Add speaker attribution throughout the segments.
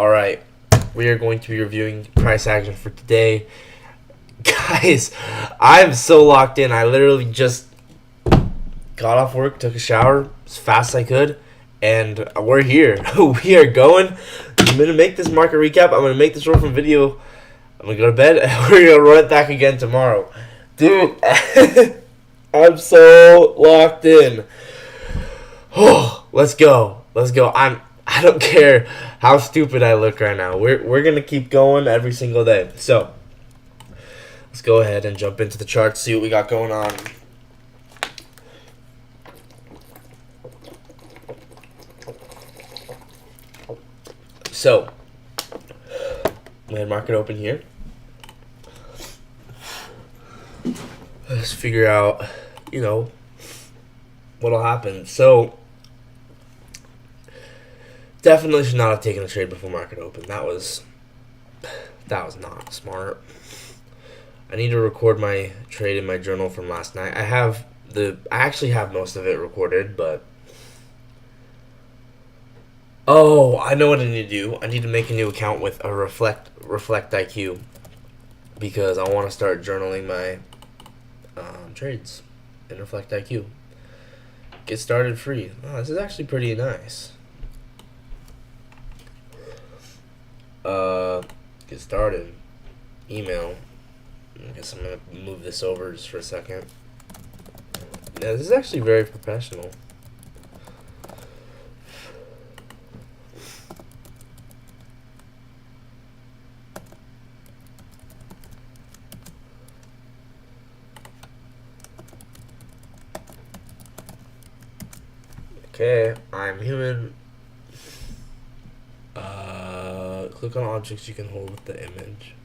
Speaker 1: Alright, we are going to be reviewing price action for today. Guys, I'm so locked in. I literally just got off work, took a shower as fast as I could, and we're here. We are going. I'm going to make this market recap. I'm going to make this short from video. I'm going to go to bed, and we're going to run it back again tomorrow. Dude, I'm so locked in. Oh, let's go. Let's go. I don't care how stupid I look right now. We're gonna keep going every single day. So let's go ahead and jump into the charts, see what we got going on. So we had market open here. Let's figure out, what'll happen. So definitely should not have taken a trade before market open. That was not smart. I need to record my trade in my journal from last night. I actually have most of it recorded, but I know what I need to do. I need to make a new account with a Reflect IQ because I want to start journaling my trades in Reflect IQ. Get started free. Oh, this is actually pretty nice. Get started. Email. I guess I'm gonna move this over just for a second. Yeah, this is actually very professional. Okay, I'm human. Click on objects you can hold with the image.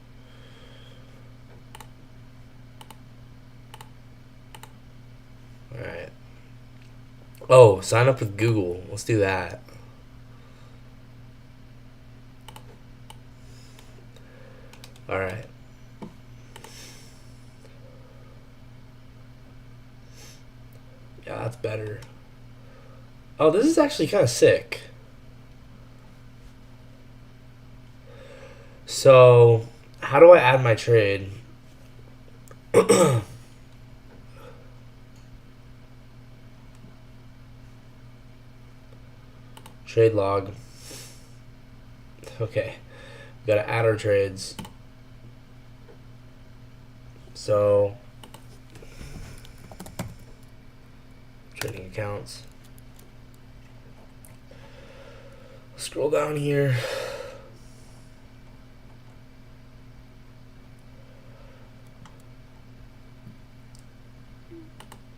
Speaker 1: Alright. Oh, sign up with Google. Let's do that. Alright. Yeah, that's better. Oh, this is actually kind of sick. So, how do I add my trade? Trade log. Okay. We gotta add our trades. So, trading accounts. Scroll down here.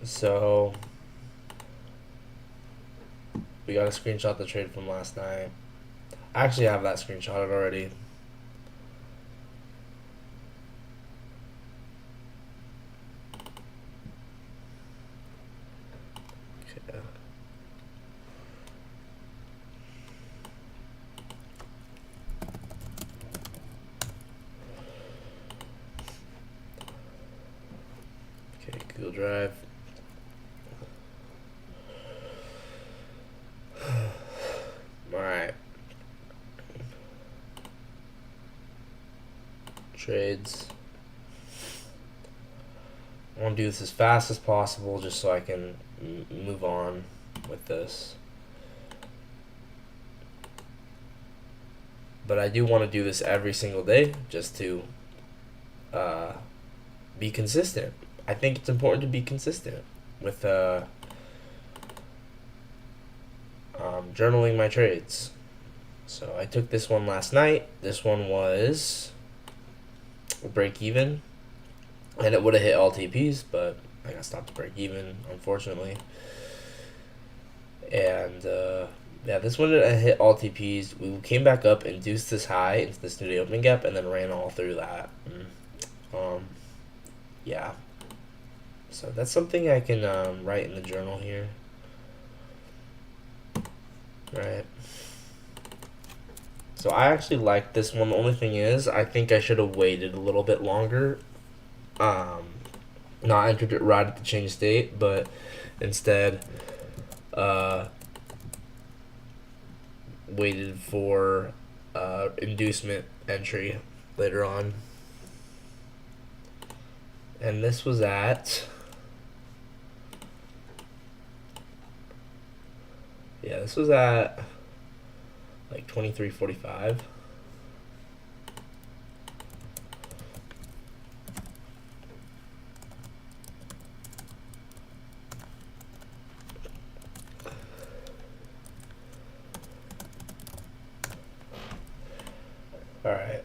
Speaker 1: So we got to screenshot the trade from last night. I actually have that screenshotted already. Okay. Okay, Google Drive. Alright. Trades. I want to do this as fast as possible just so I can move on with this. But I do want to do this every single day just to be consistent. I think it's important to be consistent with journaling my trades. So I took this one last night. This one was a break even, and it would have hit all TPs, but I got stopped to break even, unfortunately. And yeah, this one hit all TPs. We came back up, induced this high into this new day opening gap, and then ran all through that. Yeah. So that's something I can write in the journal here. Right. So I actually like this one. The only thing is, I think I should have waited a little bit longer. Not entered it right at the change state, but instead waited for inducement entry later on. And this was at, this was at like 23:45. All right.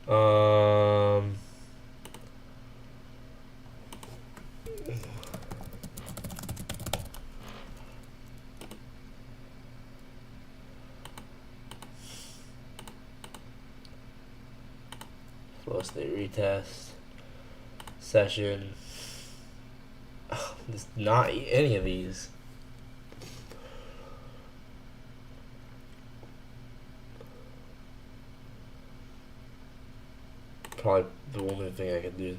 Speaker 1: Um, Flow state retest session. There's not any of these. Probably the only thing I could do.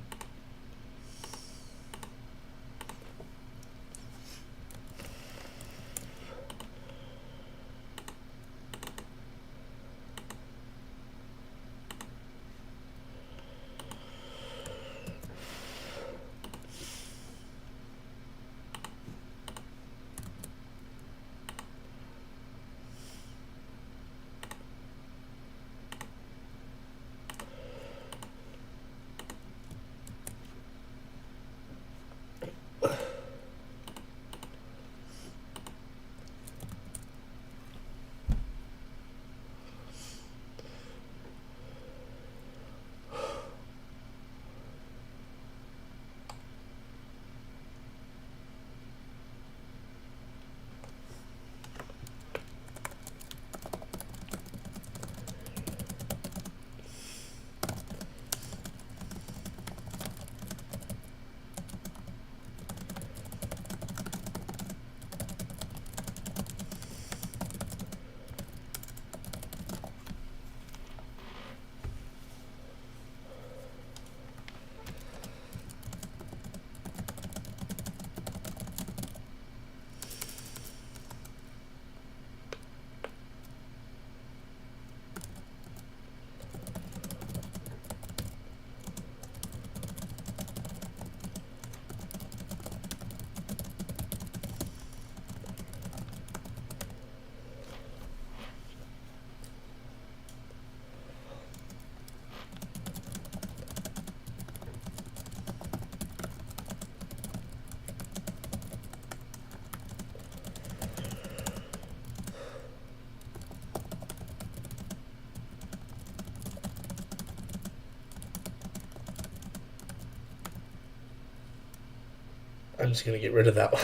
Speaker 1: I'm just gonna get rid of that one.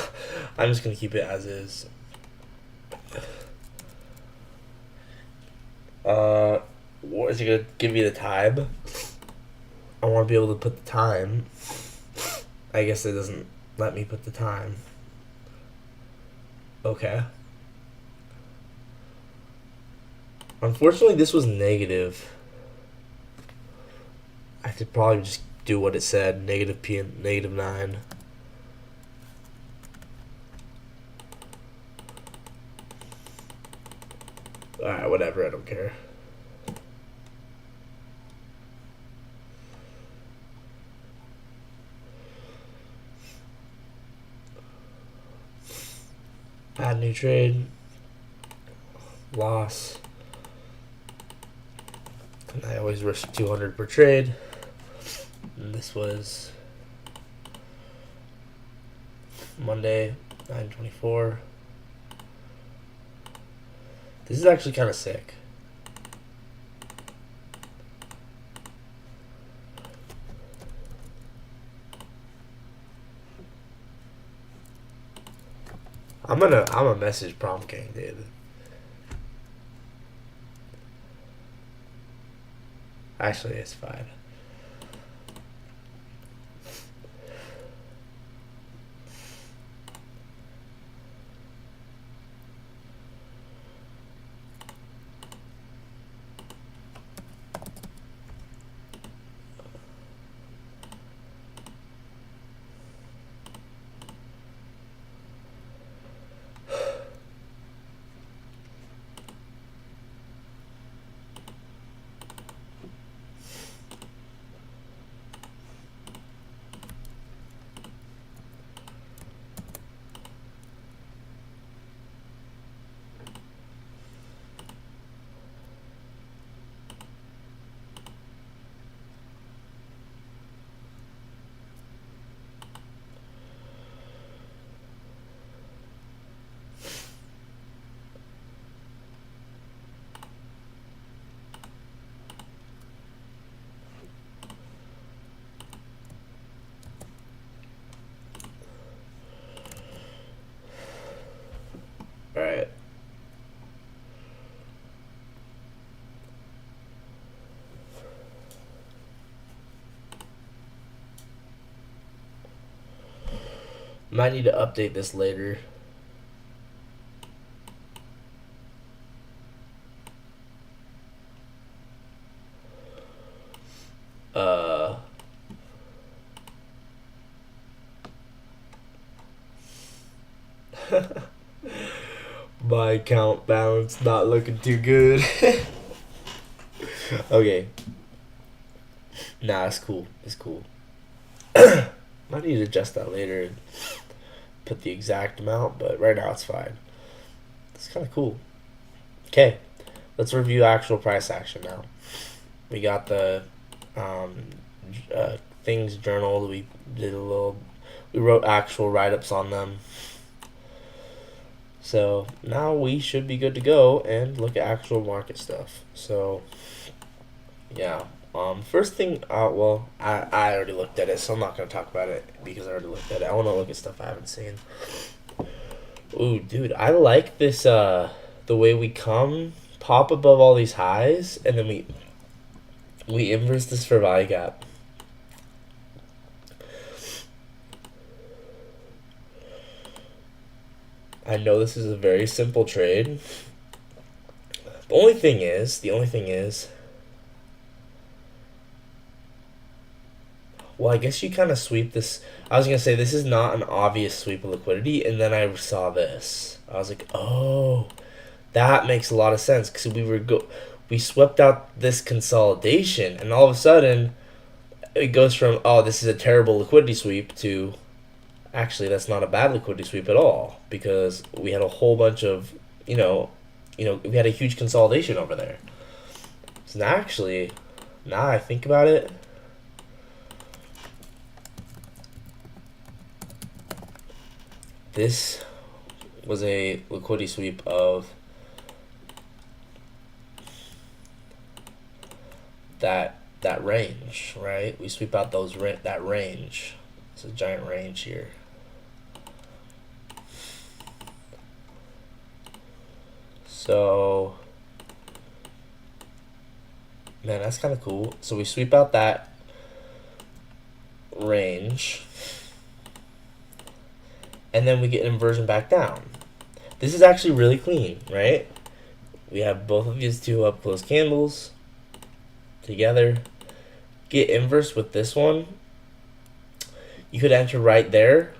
Speaker 1: I'm just gonna keep it as is. What is it gonna give me the time? I want to be able to put the time. I guess it doesn't let me put the time. Okay. Unfortunately, this was negative. I could probably just do what it said, negative p and negative 9. Alright, whatever, I don't care. Add new trade. Loss. And I always risk 200 per trade. And this was Monday, 9/24. This is actually kind of sick. I'm a message Prom King, dude. Actually, it's fine. Might need to update this later. My account balance not looking too good. Okay. Nah, it's cool. It's cool. Might need to adjust that later and put the exact amount, but right now it's fine. It's kind of cool. Okay, let's review actual price action now. We got the things journal. We wrote actual write-ups on them. So now we should be good to go and look at actual market stuff. So yeah, first thing, well, I already looked at it, so I'm not gonna talk about it because I already looked at it. I want to look at stuff I haven't seen. Ooh, dude, I like this. The way we pop above all these highs, and then we inverse this for value gap. I know this is a very simple trade. The only thing is, well, I guess you kind of sweep this. I was going to say this is not an obvious sweep of liquidity, and then I saw this. I was like, oh, that makes a lot of sense, because we swept out this consolidation, and all of a sudden, it goes from, oh, this is a terrible liquidity sweep, to, actually, that's not a bad liquidity sweep at all, because we had a whole bunch of, we had a huge consolidation over there. So actually, now I think about it, this was a liquidity sweep of that range, right? We sweep out that range. It's a giant range here. So, man, that's kind of cool. So we sweep out that range, and then we get an inversion back down. This is actually really clean, right? We have both of these two up close candles together. Get inverse with this one. You could enter right there.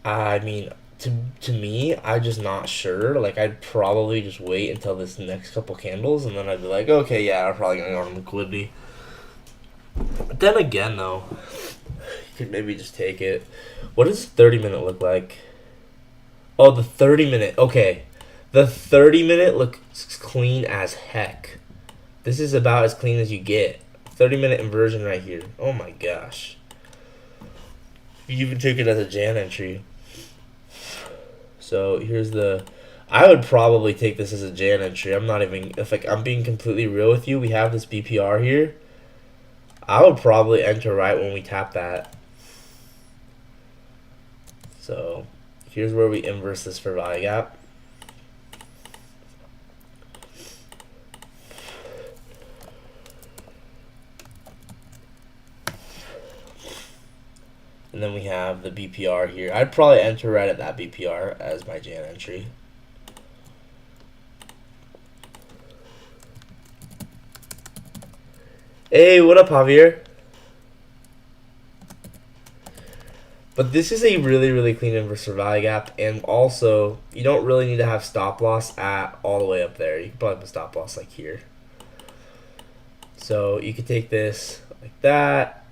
Speaker 1: I mean, to me, I'm just not sure. Like, I'd probably just wait until this next couple candles, and then I'd be like, okay, yeah, I'm probably gonna go on liquidity. But then again, though, you could maybe just take it. What does 30-minute look like? Oh, the 30-minute. Okay, the 30-minute looks clean as heck. This is about as clean as you get. 30-minute inversion right here. Oh my gosh. You even took it as a Jan entry. So here's I would probably take this as a Jan entry. I'm being completely real with you, we have this BPR here. I would probably enter right when we tap that. So here's where we inverse this for value gap. And then we have the BPR here. I'd probably enter right at that BPR as my Jan entry. Hey, what up, Javier? But this is a really, really clean inverse for value gap, and also you don't really need to have stop loss at all the way up there. You can probably have a stop loss like here. So you could take this like that.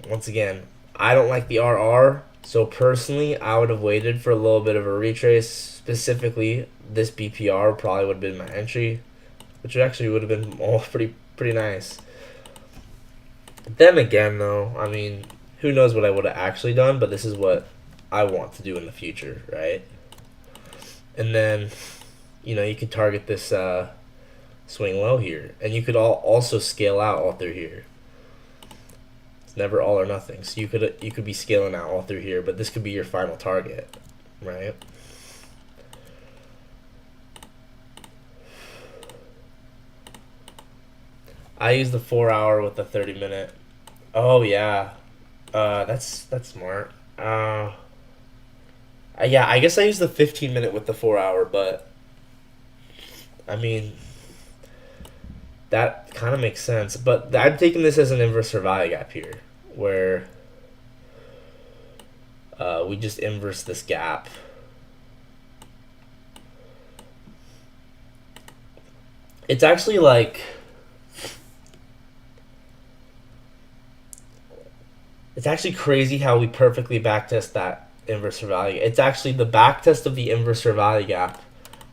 Speaker 1: Once again, I don't like the RR, so personally I would have waited for a little bit of a retrace. Specifically, this BPR probably would have been my entry, which actually would have been pretty nice. Then again, though, I mean, who knows what I would have actually done, but this is what I want to do in the future, right? And then, you could target this swing low here, and you could also scale out all through here. It's never all or nothing. So you could be scaling out all through here, but this could be your final target, right? I use the 4 hour with the 30 minute. Oh yeah, that's smart. Yeah, I guess I use the 15 minute with the 4 hour, but I mean that kind of makes sense. But I'm taking this as an inverse value gap here, where we just inverse this gap. It's actually like it's actually crazy how we perfectly backtest that inverse value. It's actually the backtest of the inverse value gap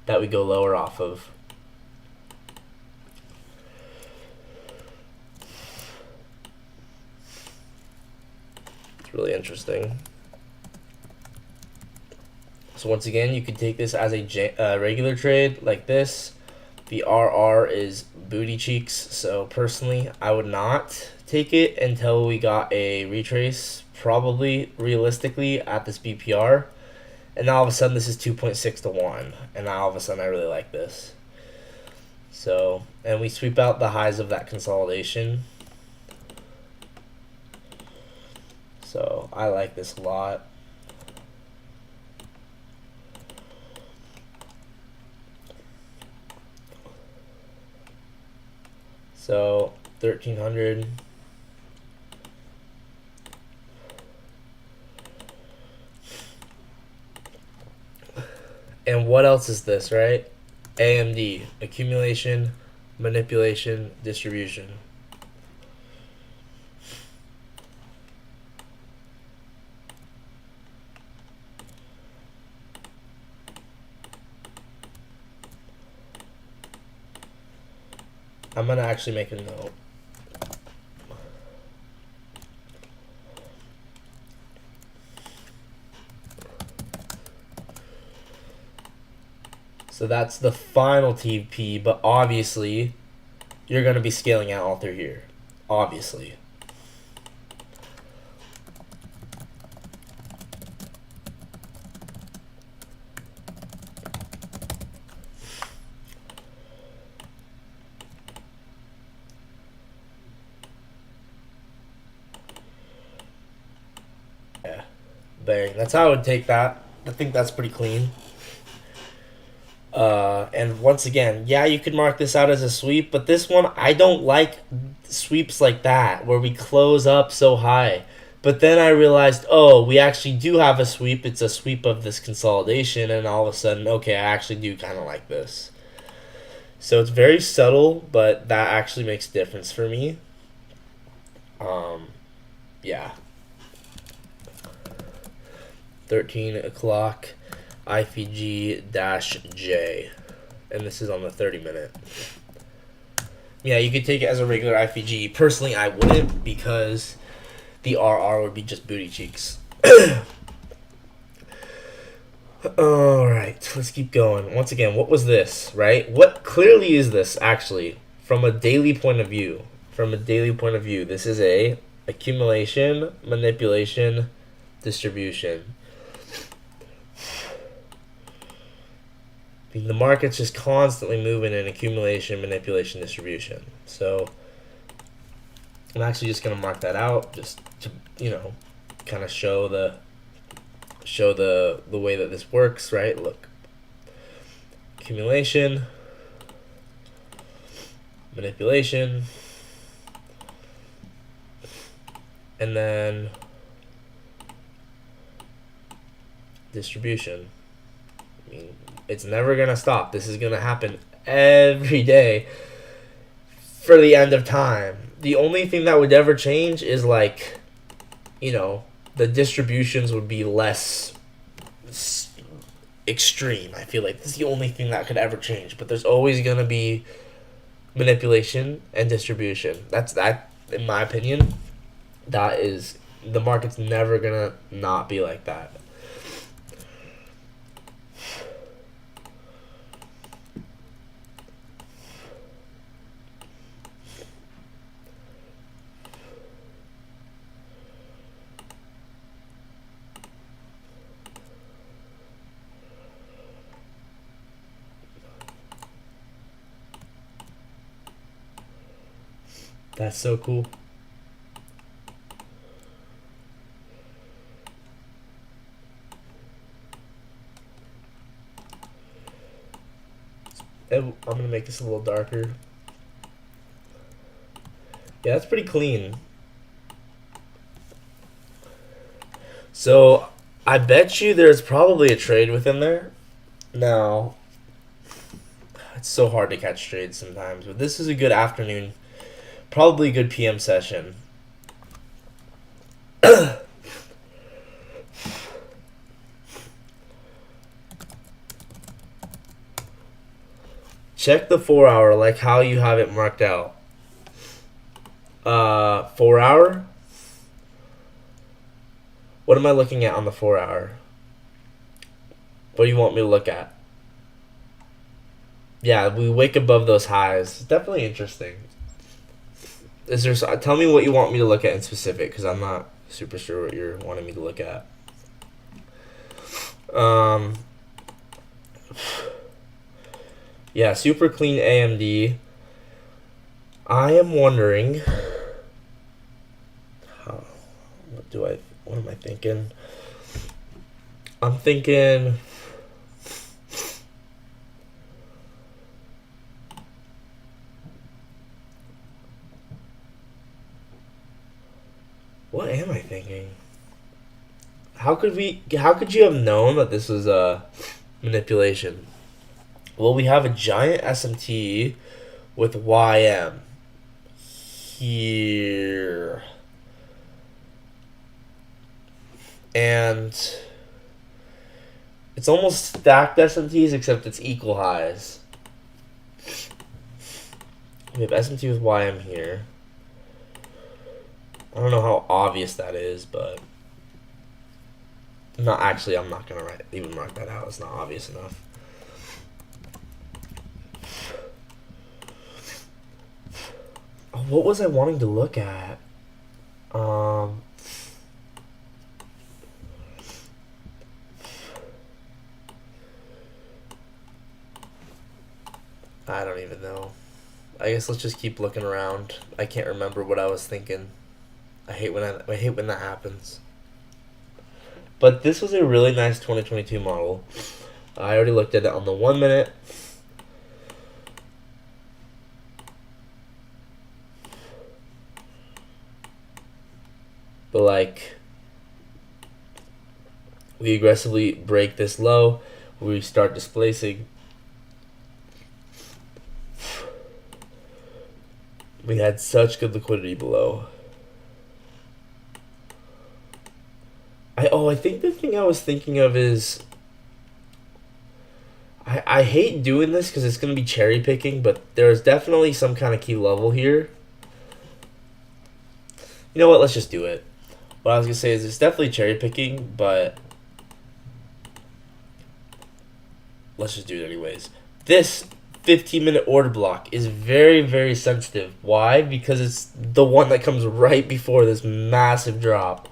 Speaker 1: that we go lower off of. It's really interesting. So once again, you could take this as a regular trade like this. The RR is booty cheeks, so personally, I would not take it until we got a retrace, probably realistically at this BPR. And now all of a sudden, this is 2.6 to 1. And now all of a sudden, I really like this. So, and we sweep out the highs of that consolidation. So, I like this a lot. So 1300. And what else is this, right? AMD, accumulation, manipulation, distribution. I'm gonna actually make a note. So that's the final TP, but obviously you're gonna be scaling out all through here. Obviously. Yeah. Bang. That's how I would take that. I think that's pretty clean. And once again, yeah, you could mark this out as a sweep, but this one, I don't like sweeps like that, where we close up so high. But then I realized, oh, we actually do have a sweep. It's a sweep of this consolidation, and all of a sudden, okay, I actually do kind of like this. So it's very subtle, but that actually makes a difference for me. Yeah. 13 o'clock. IFG-J, and this is on the 30-minute. Yeah, you could take it as a regular IFG. Personally, I wouldn't, because the RR would be just booty cheeks. Alright, let's keep going. Once again, what was this, right? What clearly is this, actually, from a daily point of view? From a daily point of view, this is a accumulation, manipulation, distribution. The market's just constantly moving in accumulation, manipulation, distribution. So I'm actually just gonna mark that out, just to, you know, kind of show the way that this works, right? Look, accumulation, manipulation, and then distribution. I mean, it's never gonna stop. This is gonna happen every day for the end of time. The only thing that would ever change is, like, you know, the distributions would be less extreme. I feel like this is the only thing that could ever change. But there's always gonna be manipulation and distribution. That's that, in my opinion. That is, the market's never gonna not be like that. That's so cool. I'm gonna make this a little darker. Yeah, that's pretty clean. So, I bet you there's probably a trade within there. Now, it's so hard to catch trades sometimes, but this is a good afternoon, probably a good PM session. Check the 4 hour, like how you have it marked out. 4 hour. What am I looking at on the 4 hour? What do you want me to look at? Yeah, we wake above those highs. It's definitely interesting. Is there? Tell me what you want me to look at in specific, because I'm not super sure what you're wanting me to look at. Yeah, super clean AMD. I am wondering. What am I thinking? I'm thinking. What am I thinking? How could you have known that this was a manipulation? Well, we have a giant SMT with YM here. And it's almost stacked SMTs, except it's equal highs. We have SMT with YM here. I don't know how obvious that is, but I'm not gonna even mark that out. It's not obvious enough. What was I wanting to look at? I don't even know. I guess let's just keep looking around. I can't remember what I was thinking. I hate when that happens. But this was a really nice 2022 model. I already looked at it on the 1 minute. But like, we aggressively break this low, we start displacing. We had such good liquidity below. I think the thing I was thinking of is I hate doing this because it's going to be cherry picking, but there's definitely some kind of key level here. You know what? Let's just do it. What I was going to say is it's definitely cherry picking, but let's just do it anyways. This 15-minute order block is very, very sensitive. Why? Because it's the one that comes right before this massive drop.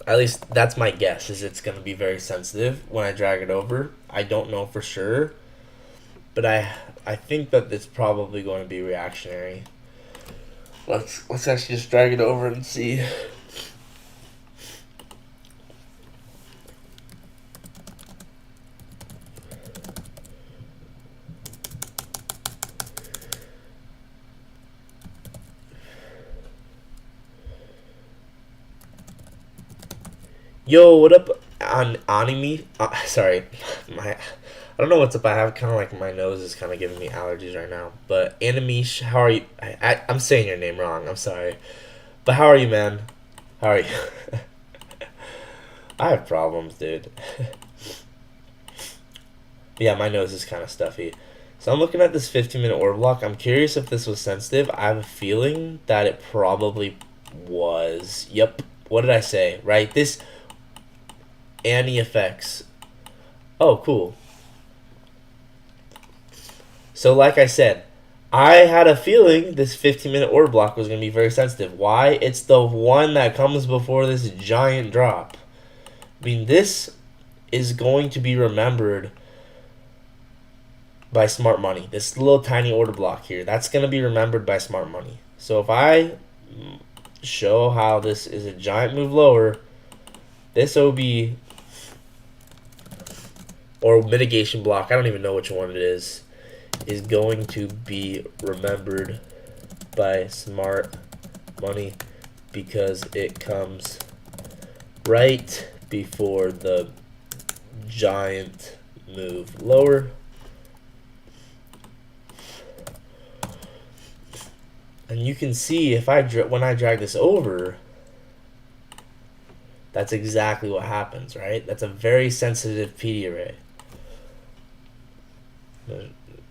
Speaker 1: At least that's my guess, is it's going to be very sensitive when I drag it over. I don't know for sure, but I think that it's probably going to be reactionary. Let's actually just drag it over and see. Yo, what up, Anime? Sorry, I don't know what's up. I have kind of like my nose is kind of giving me allergies right now. But Animesh, how are you? I'm saying your name wrong. I'm sorry, but how are you, man? How are you? I have problems, dude. Yeah, my nose is kind of stuffy. So I'm looking at this 15-minute order block. I'm curious if this was sensitive. I have a feeling that it probably was. Yep. what did I say? Right, this Annie effects. Oh, cool. So like I said, I had a feeling this 15-minute order block was going to be very sensitive. Why? It's the one that comes before this giant drop. I mean, this is going to be remembered by smart money. This little tiny order block here, that's going to be remembered by smart money. So if I show how this is a giant move lower, this OB or mitigation block, I don't even know which one it is going to be remembered by smart money because it comes right before the giant move lower. And you can see if when I drag this over, that's exactly what happens, right? That's a very sensitive PD array.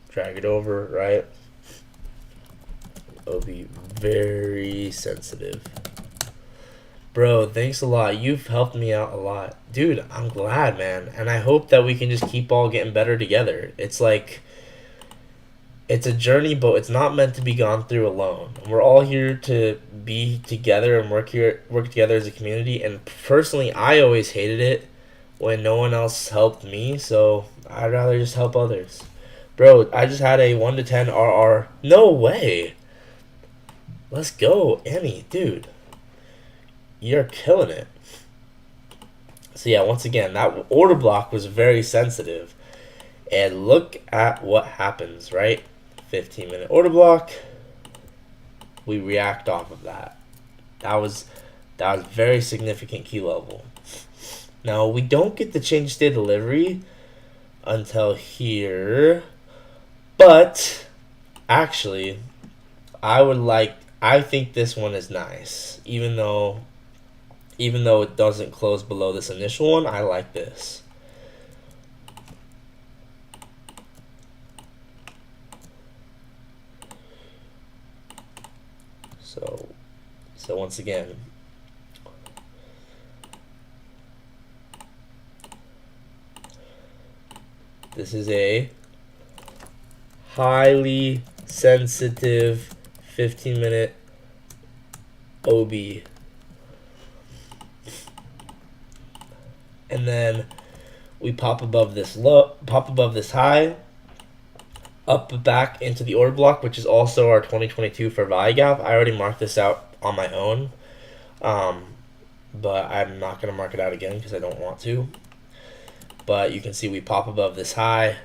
Speaker 1: Drag it over, right? It'll be very sensitive. Bro, thanks a lot. You've helped me out a lot. Dude, I'm glad, man. And I hope that we can just keep all getting better together. It's like, it's a journey, but it's not meant to be gone through alone. We're all here to be together and work together as a community. And personally, I always hated it when no one else helped me, so I'd rather just help others. Bro, I just had a 1 to 10 RR. No way. Let's go, Annie, dude. You're killing it. So yeah, once again, that order block was very sensitive. And look at what happens, right? 15-minute order block. We react off of that. That was very significant key level. Now, we don't get the change state delivery until here. But actually, I think this one is nice. Even though it doesn't close below this initial one, I like this. So once again, this is a highly sensitive 15-minute OB. And then we pop above this high, up back into the order block, which is also our 2022 fair value gap. I already marked this out on my own, but I'm not going to mark it out again because I don't want to. But you can see we pop above this high.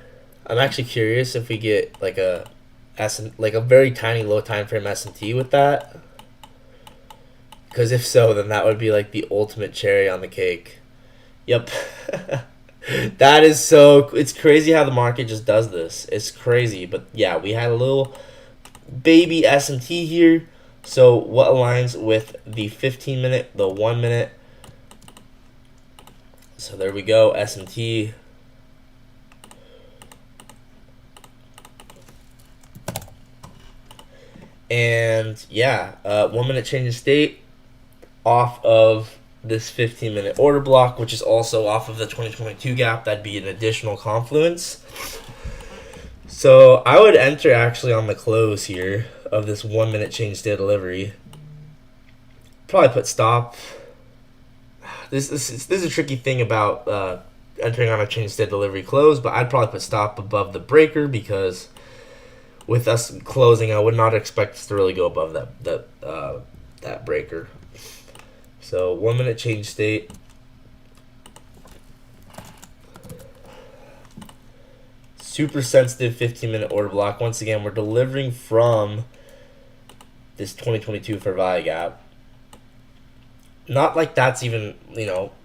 Speaker 1: I'm actually curious if we get like a very tiny low time frame S&T with that, because if so, then that would be like the ultimate cherry on the cake. Yep. That is so, it's crazy how the market just does this. It's crazy. But yeah, we had a little baby S&T here. So what aligns with the 15-minute, the 1 minute? So there we go, S&T. And yeah, 1 minute change of state off of this 15-minute order block, which is also off of the 2022 gap. That'd be an additional confluence. So I would enter actually on the close here of this 1 minute change state delivery. Probably put stop. This is a tricky thing about entering on a change state delivery close, but I'd probably put stop above the breaker because with us closing, I would not expect us to really go above that breaker. So 1 minute change state. Super sensitive 15-minute order block. Once again, we're delivering from this 2022 fair value gap. Not like that's even,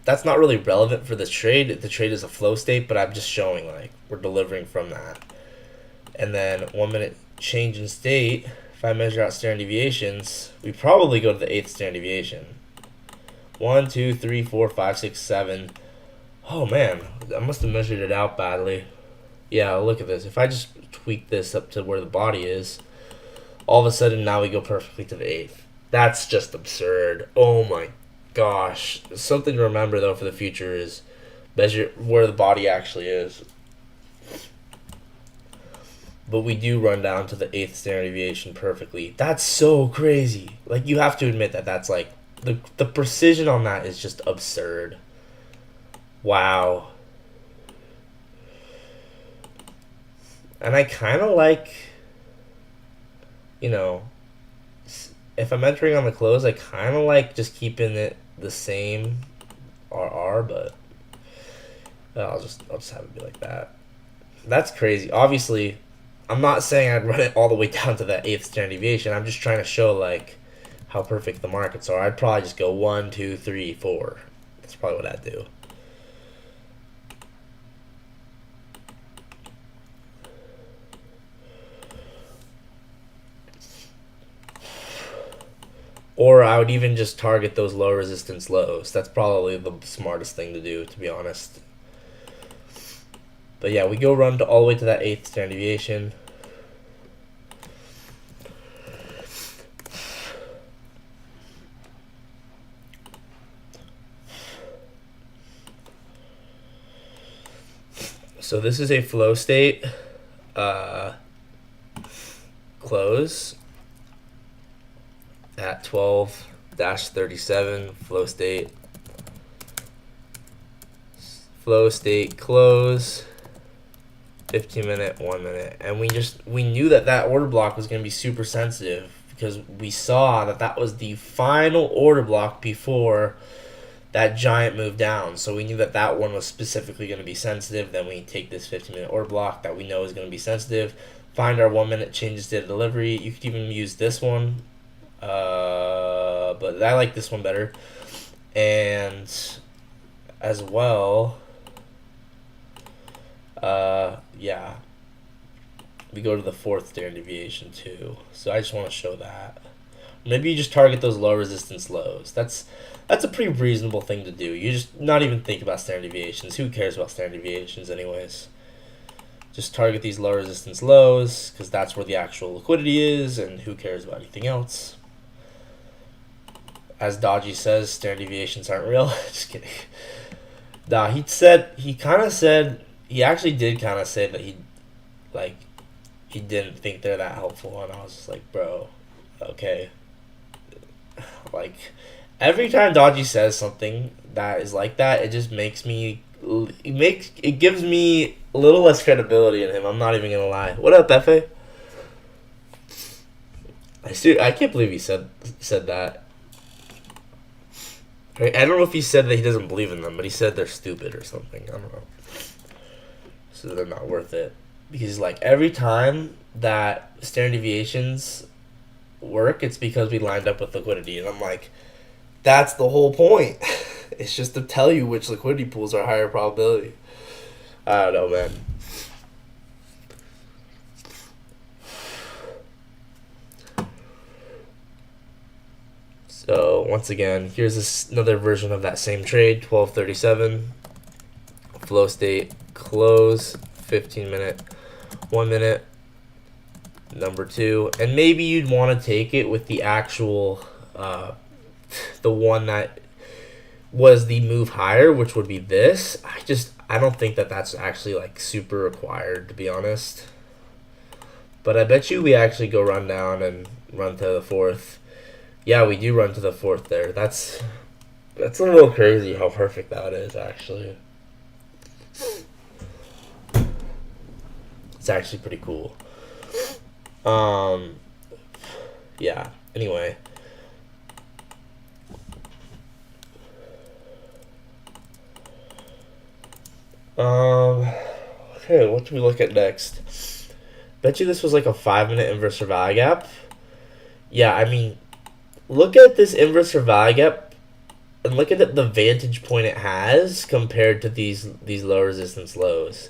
Speaker 1: that's not really relevant for this trade. The trade is a flow state, but I'm just showing like we're delivering from that. And then 1 minute change in state, if I measure out standard deviations, we probably go to the 8th standard deviation. 1, 2, 3, 4, 5, 6, 7. Oh man, I must have measured it out badly. Yeah, look at this. If I just tweak this up to where the body is, all of a sudden now we go perfectly to the 8th. That's just absurd. Oh my gosh, something to remember though for the future is measure where the body actually is. But we do run down to the 8th standard deviation perfectly. That's so crazy. Like, you have to admit that that's like the precision on that is just absurd. Wow. And I kind of like, you know, if I'm entering on the close, I kind of like just keeping it the same RR, but I'll just have it be like that. That's crazy. Obviously, I'm not saying I'd run it all the way down to that 8th standard deviation. I'm just trying to show like how perfect the markets are. I'd probably just go 1, 2, 3, 4. That's probably what I'd do. Or I would even just target those low resistance lows. That's probably the smartest thing to do, to be honest. But yeah, we go run all the way to that 8th standard deviation. So this is a flow state close at 12-37 flow state close 15-minute 1 minute, and we knew that order block was going to be super sensitive because we saw that was the final order block before that giant move down. So we knew that one was specifically going to be sensitive. Then we take this 15-minute order block that we know is going to be sensitive, find our 1 minute changes to delivery. You could even use this one, but I like this one better. And as well, yeah, we go to the 4th standard deviation too. So I just want to show that. Maybe you just target those low resistance lows. That's a pretty reasonable thing to do. You just not even think about standard deviations. Who cares about standard deviations anyways? Just target these low resistance lows because that's where the actual liquidity is, and who cares about anything else? As Dodgy says, standard deviations aren't real. Just kidding. Nah, he actually did kind of say that he didn't think they're that helpful, and I was just like, bro, okay. Like, every time Dodgy says something that is like that, it just gives me a little less credibility in him. I'm not even gonna lie. What up, Efe? I can't believe he said that. I don't know if he said that he doesn't believe in them, but he said they're stupid or something. I don't know. So they're not worth it. Because, like, every time that standard deviations work, it's because we lined up with liquidity. And I'm like, that's the whole point. It's just to tell you which liquidity pools are higher probability. I don't know, man. So, once again, here's another version of that same trade, 1237. Flow state, close, 15-minute, 1 minute, number 2. And maybe you'd want to take it with the actual, the one that was the move higher, which would be this. I don't think that's actually, like, super required, to be honest. But I bet you we actually go run down and run to the 4th. Yeah, we do run to the 4th there. That's a little crazy how perfect that is, actually. It's actually pretty cool. Yeah, anyway. Okay, what do we look at next? Bet you this was like a 5-minute inverse value gap. Yeah, I mean, look at this inverse value gap and look at the vantage point it has compared to these low resistance lows.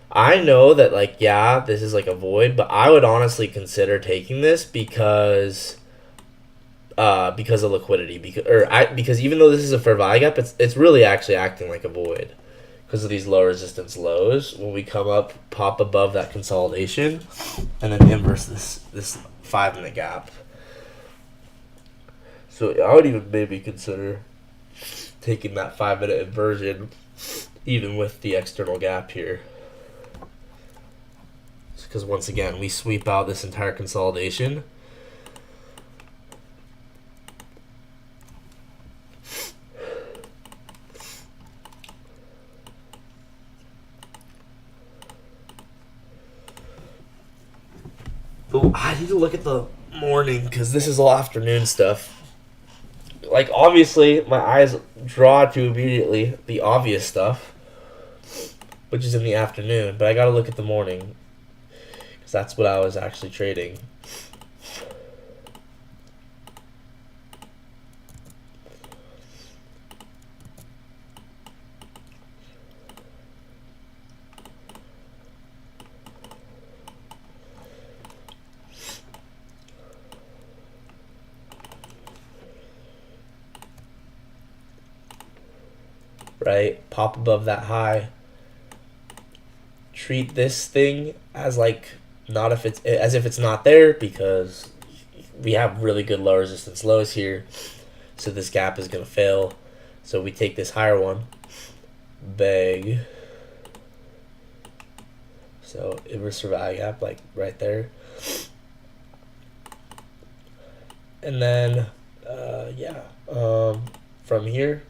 Speaker 1: I know that, like, yeah, this is like a void, but I would honestly consider taking this because of liquidity. Because even though this is a fair value gap, it's really actually acting like a void because of these low resistance lows. When we come up, pop above that consolidation, and then inverse this 5-minute gap. So I would even maybe consider taking that 5-minute inversion even with the external gap here. Because once again, we sweep out this entire consolidation. But I need to look at the morning because this is all afternoon stuff. Like, obviously, my eyes draw to immediately the obvious stuff, which is in the afternoon. But I gotta look at the morning because that's what I was actually trading. Right? Pop above that high. Treat this thing as like not if it's as if it's not there because we have really good low resistance lows here. So this gap is gonna fail. So we take this higher one. Beg. So inverse value gap like right there. And then from here,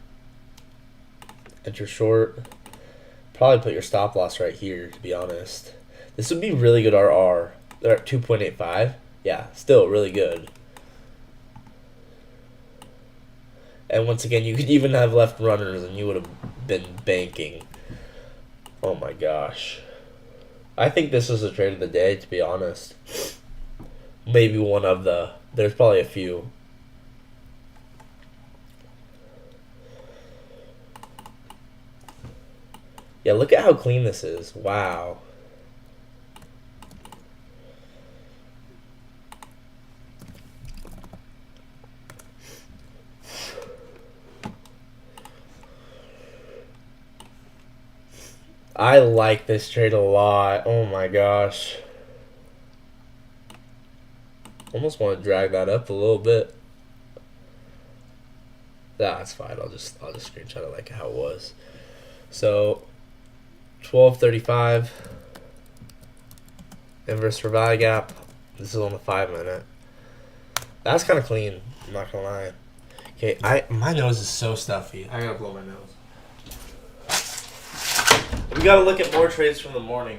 Speaker 1: enter short. Probably put your stop loss right here, to be honest. This would be really good RR. They're at 2.85. Yeah, still really good. And once again, you could even have left runners and you would have been banking. Oh my gosh. I think this is a trade of the day, to be honest. Maybe one of the... There's probably a few. Yeah, look at how clean this is. Wow. I like this trade a lot. Oh my gosh. Almost want to drag that up a little bit. That's fine. I'll just screenshot it like how it was. So 12.35 inverse for value gap. This is on the 5-minute. That's kind of clean. I'm not gonna lie. Okay, my nose is so stuffy. I gotta blow my nose. We gotta look at more trades from the morning.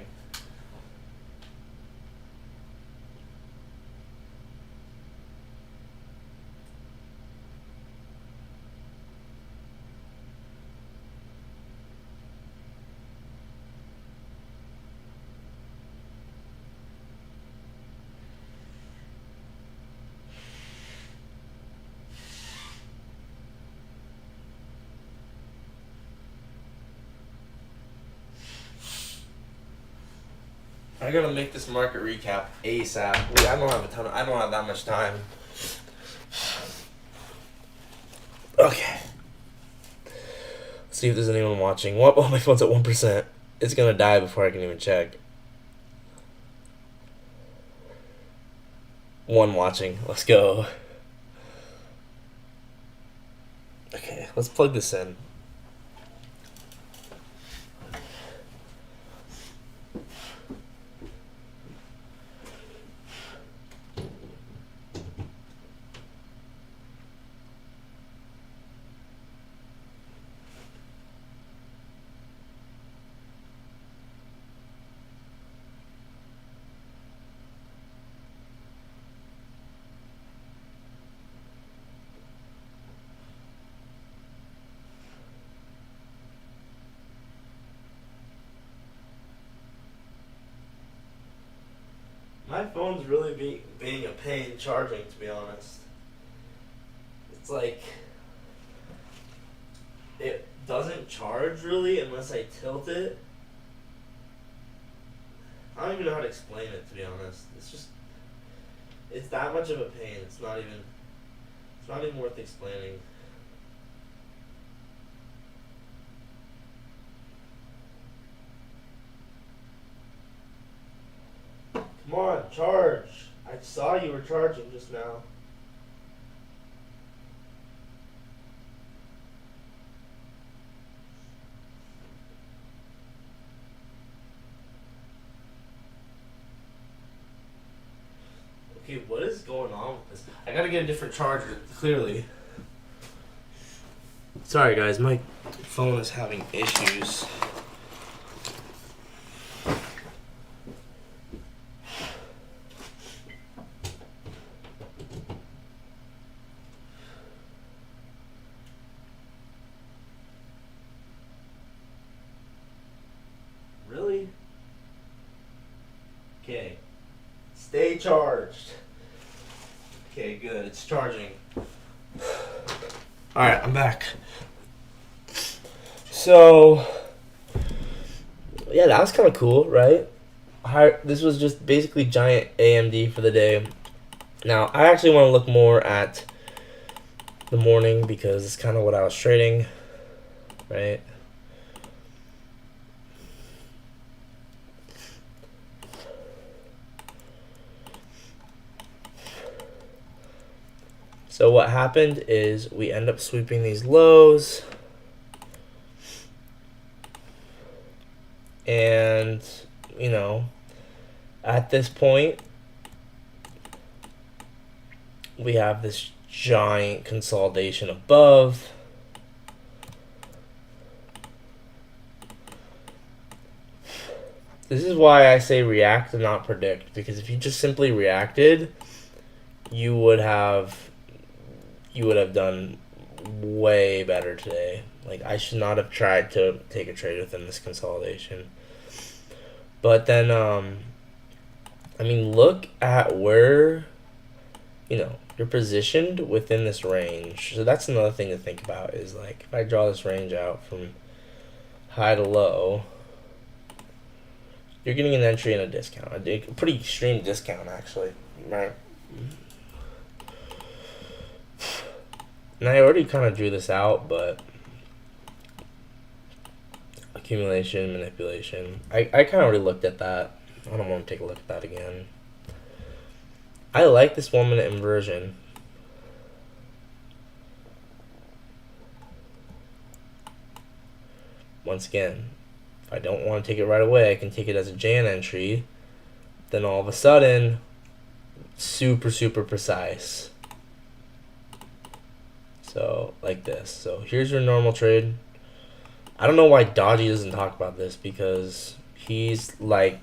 Speaker 1: I gotta make this market recap ASAP. I don't have that much time. Okay. Let's see if there's anyone watching. What? Oh, my phone's at 1%. It's gonna die before I can even check. One watching. Let's go. Okay, let's plug this in. My phone's really being a pain charging, to be honest. It's like it doesn't charge really unless I tilt it. I don't even know how to explain it, to be honest. It's that much of a pain. It's not even worth explaining. Come on, charge. I saw you were charging just now. What is going on with this? I gotta get a different charger, clearly. Sorry guys, my phone is having issues. Really? Okay. Stay charged. Okay, good. It's charging. Alright, I'm back. So, yeah, that was kind of cool, right? This was just basically giant AMD for the day. Now, I actually want to look more at the morning because it's kind of what I was trading, right? So what happened is we end up sweeping these lows. And, you know, at this point, we have this giant consolidation above. This is why I say react and not predict, because if you just simply reacted, you would have done way better today. Like, I should not have tried to take a trade within this consolidation. But then, I mean, look at where, you're positioned within this range. So that's another thing to think about is, like, if I draw this range out from high to low, you're getting an entry and a discount. A pretty extreme discount, actually, right? And I already kind of drew this out, but accumulation, manipulation. I kind of already looked at that. I don't want to take a look at that again. I like this 1 minute inversion. Once again, if I don't want to take it right away, I can take it as a Jan entry. Then all of a sudden, super, super precise. So, like this. So, here's your normal trade. I don't know why Dodgy doesn't talk about this, because he's like,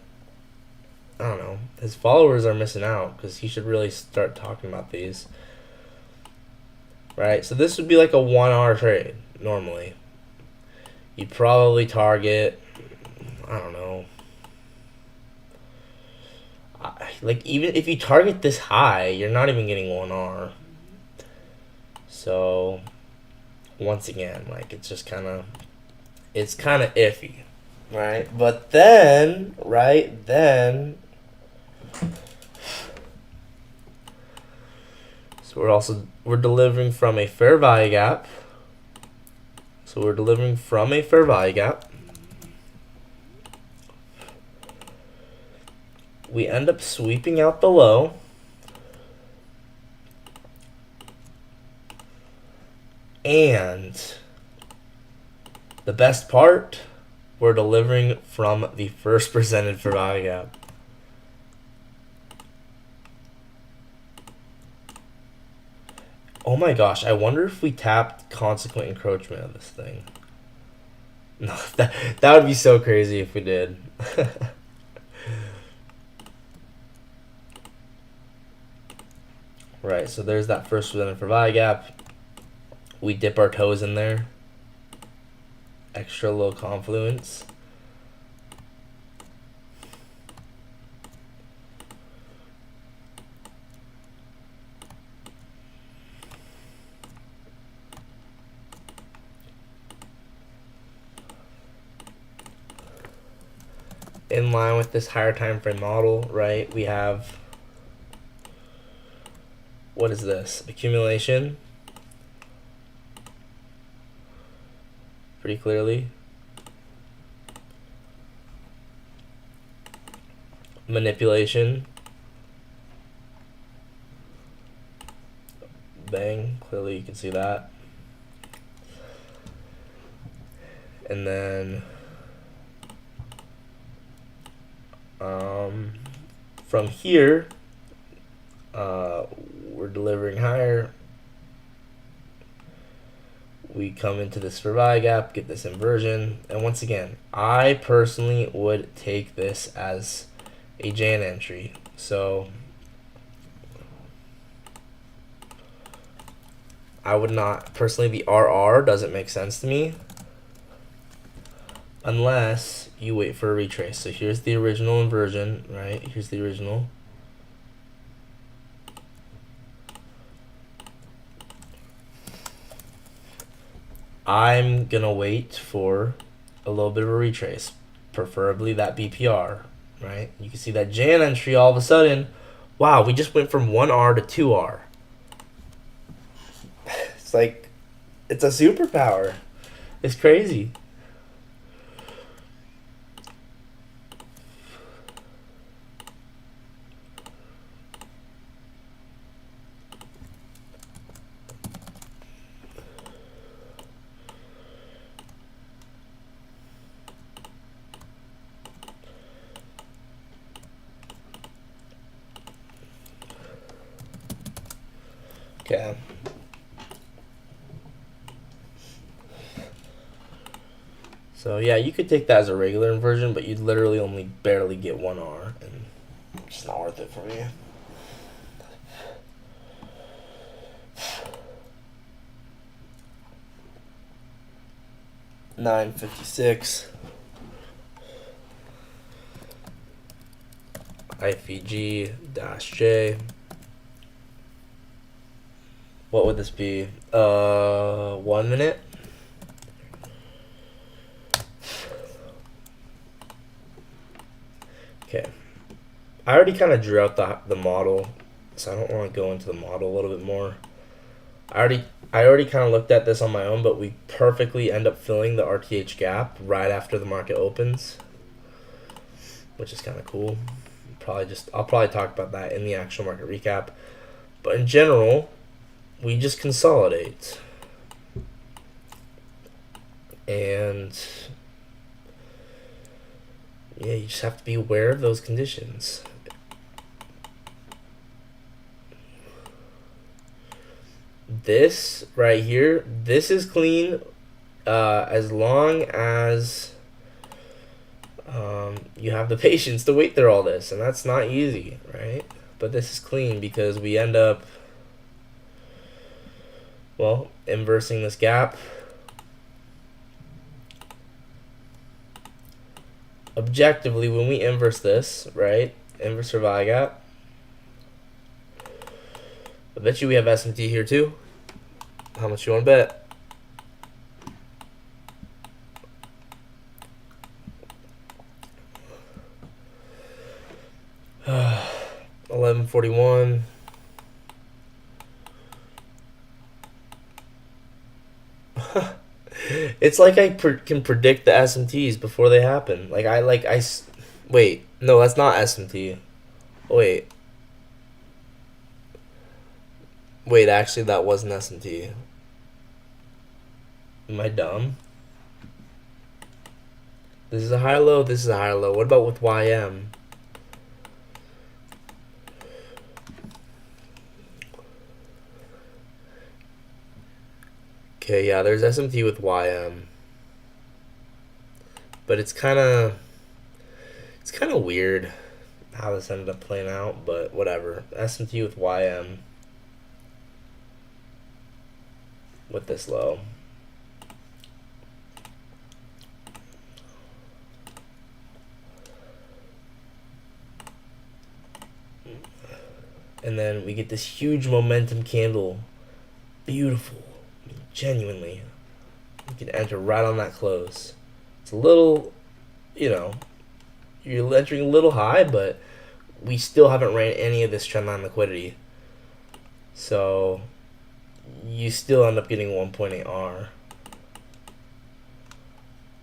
Speaker 1: I don't know, his followers are missing out, because he should really start talking about these. Right? So, this would be like a 1 hour trade, normally. You'd probably target, I don't know, like, even if you target this high, you're not even getting 1 hour. So, once again, like, it's just kind of, it's kind of iffy, right? But then, so we're delivering from a fair value gap. So we're delivering from a fair value gap. We end up sweeping out the low. And the best part, we're delivering from the first presented fair value gap. Oh my gosh, I wonder if we tapped consequent encroachment of this thing. No, that would be so crazy if we did. Right, so there's that first presented fair value gap. We dip our toes in there. Extra little confluence. In line with this higher time frame model, right? We have, what is this? Accumulation. Pretty clearly. Manipulation. Bang, clearly you can see that. And then from here, We're delivering higher. We come into this Survive gap, get this inversion, and once again, I personally would take this as a Jan entry. So I would not personally. The RR doesn't make sense to me unless you wait for a retrace. So here's the original inversion, right? Here's the original. I'm gonna wait for a little bit of a retrace, preferably that BPR, right? You can see that Jan entry all of a sudden, wow, we just went from 1R to 2R. It's like, it's a superpower. It's crazy. Okay. So yeah, you could take that as a regular inversion, but you'd literally only barely get 1R, and it's not worth it for me. $9.56. IFEG-J. What would this be? 1 minute? Okay. I already kind of drew out the model, so I don't want to go into the model a little bit more. I already kind of looked at this on my own, but we perfectly end up filling the RTH gap right after the market opens, which is kind of cool. I'll probably talk about that in the actual market recap. But in general, we just consolidate. And yeah, you just have to be aware of those conditions. This right here, this is clean as long as you have the patience to wait through all this, and that's not easy, right? But this is clean because we end up, well, inversing this gap. Objectively, when we inverse this, right, inverse Survive gap, I bet you we have SMT here too. How much you want to bet? $11.41. It's like I can predict the SMTs before they happen. Wait, no, that's not SMT. Wait, actually, that was an SMT. Am I dumb? This is a high low. This is a high low. What about with YM? Okay, yeah, there's SMT with YM. But it's kind of weird how this ended up playing out, but whatever. SMT with YM with this low. And then we get this huge momentum candle. Beautiful. Genuinely. You can enter right on that close. It's a little, you're entering a little high, but we still haven't ran any of this trendline liquidity. So you still end up getting 1.8R,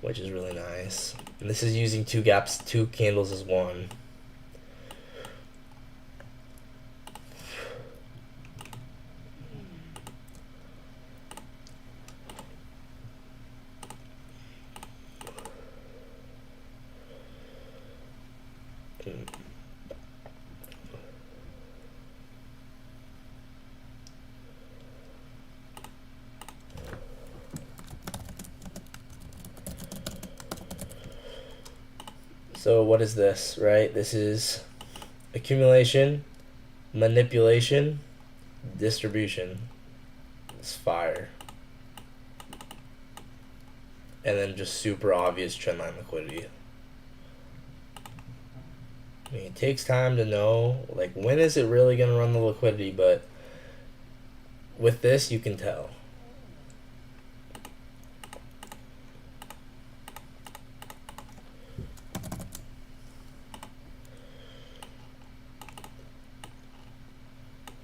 Speaker 1: which is really nice. And this is using two gaps, two candles as one. So what is this, right? This is accumulation, manipulation, distribution. It's fire. And then just super obvious trendline liquidity. I mean, it takes time to know, like, when is it really going to run the liquidity, but with this, you can tell.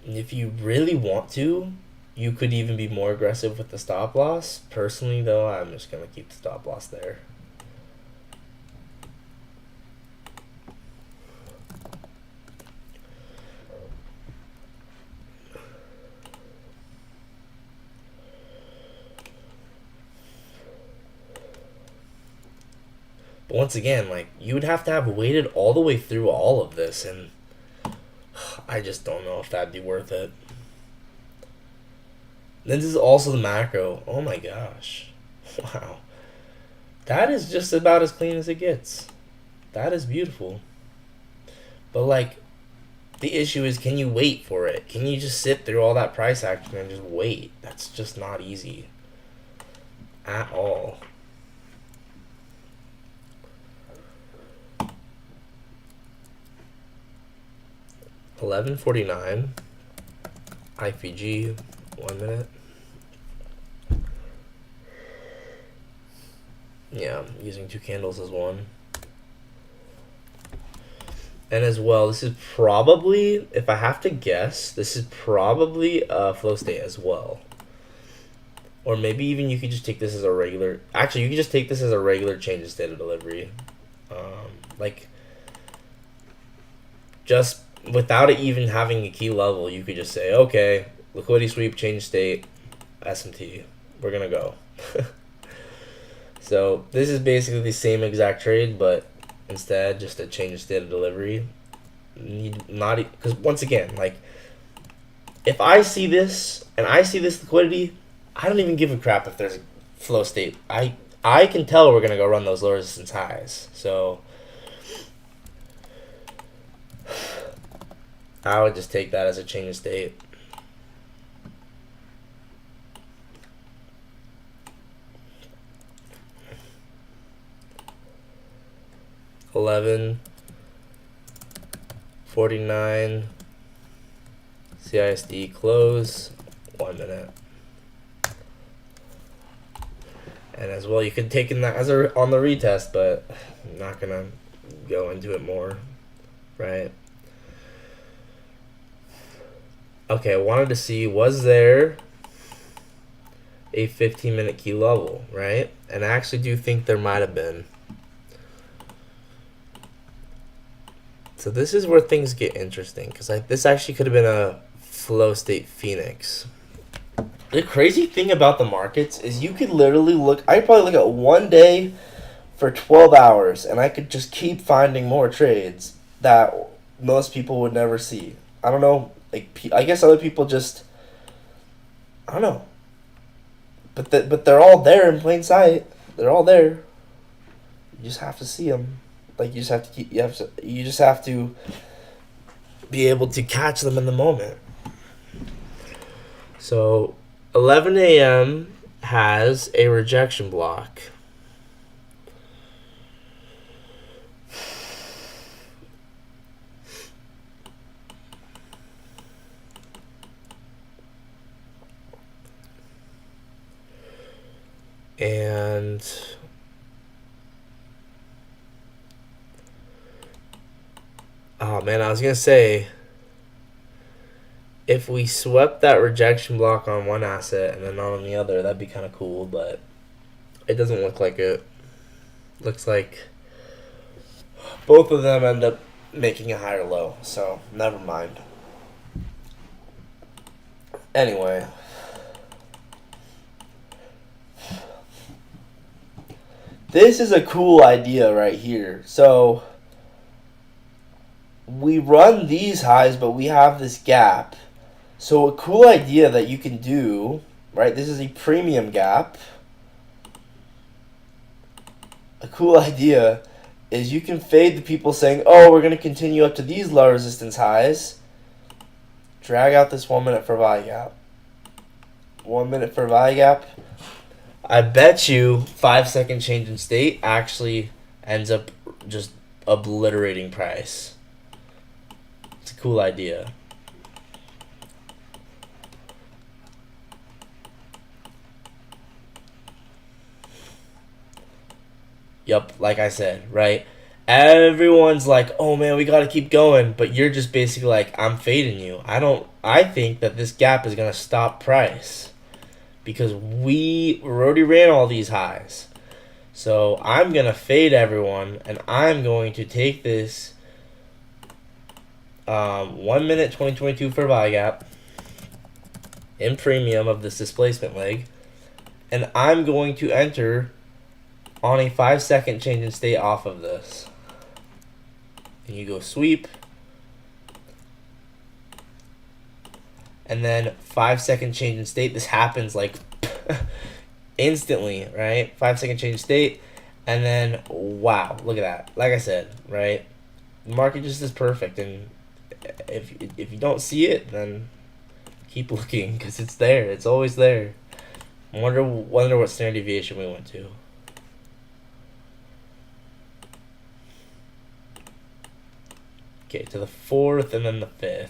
Speaker 1: And if you really want to, you could even be more aggressive with the stop loss. Personally, though, I'm just going to keep the stop loss there. But once again, like, you would have to have waited all the way through all of this, and I just don't know if that'd be worth it. This is also the macro. Oh my gosh. Wow. That is just about as clean as it gets. That is beautiful. But, like, the issue is, can you wait for it? Can you just sit through all that price action and just wait? That's just not easy. At all. $11.49. IPG. 1 minute. Yeah, I'm using 2 candles as one. And as well, this is probably, if I have to guess, this is probably a flow state as well. Or maybe even you could just take this as a regular... Actually, you could just take this as a regular change in state of delivery. Like, just without it even having a key level, you could just say, okay, liquidity sweep, change state, SMT. We're going to go. So this is basically the same exact trade, but instead just a change of state of delivery. Because once again, like, if I see this and I see this liquidity, I don't even give a crap if there's a flow state. I can tell we're going to go run those lower resistance highs. So I would just take that as a change of state. $11.49 CISD close, 1 minute. And as well, you could take in that as on the retest, but I'm not gonna go into it more, right? Okay, I wanted to see, was there a 15-minute key level, right? And I actually do think there might have been. So this is where things get interesting, because this actually could have been a flow state Phoenix. The crazy thing about the markets is you could literally look, I could probably look at one day for 12 hours, and I could just keep finding more trades that most people would never see. I don't know, like, I guess other people just, I don't know. But they're all there in plain sight. They're all there. You just have to see them. Like, you just have to be able to catch them in the moment. So 11 a.m. has a rejection block. And oh man, I was gonna say, if we swept that rejection block on one asset and then not on the other, that'd be kind of cool, but it doesn't look like it. Looks like both of them end up making a higher low, so never mind. Anyway, this is a cool idea right here. So we run these highs, but we have this gap. So a cool idea that you can do, right? This is a premium gap. A cool idea is you can fade the people saying, oh, we're going to continue up to these low resistance highs. Drag out this 1 minute for value gap. 1 minute for value gap. I bet you 5-second change in state actually ends up just obliterating price. It's a cool idea. Yep, like I said, right? Everyone's like, oh man, we gotta keep going, but you're just basically like, I'm fading you. I think that this gap is gonna stop price because we already ran all these highs. So I'm gonna fade everyone, and I'm going to take this 1 minute 2022 fair value gap in premium of this displacement leg, and I'm going to enter on a 5-second change in state off of this. And you go sweep, and then 5-second change in state. This happens like instantly, right? 5-second change in state, and then wow, look at that. Like I said, right? The market just is perfect, and if you don't see it, then keep looking because it's there. It's always there. I wonder what standard deviation we went to. Okay, to the 4th and then the 5th.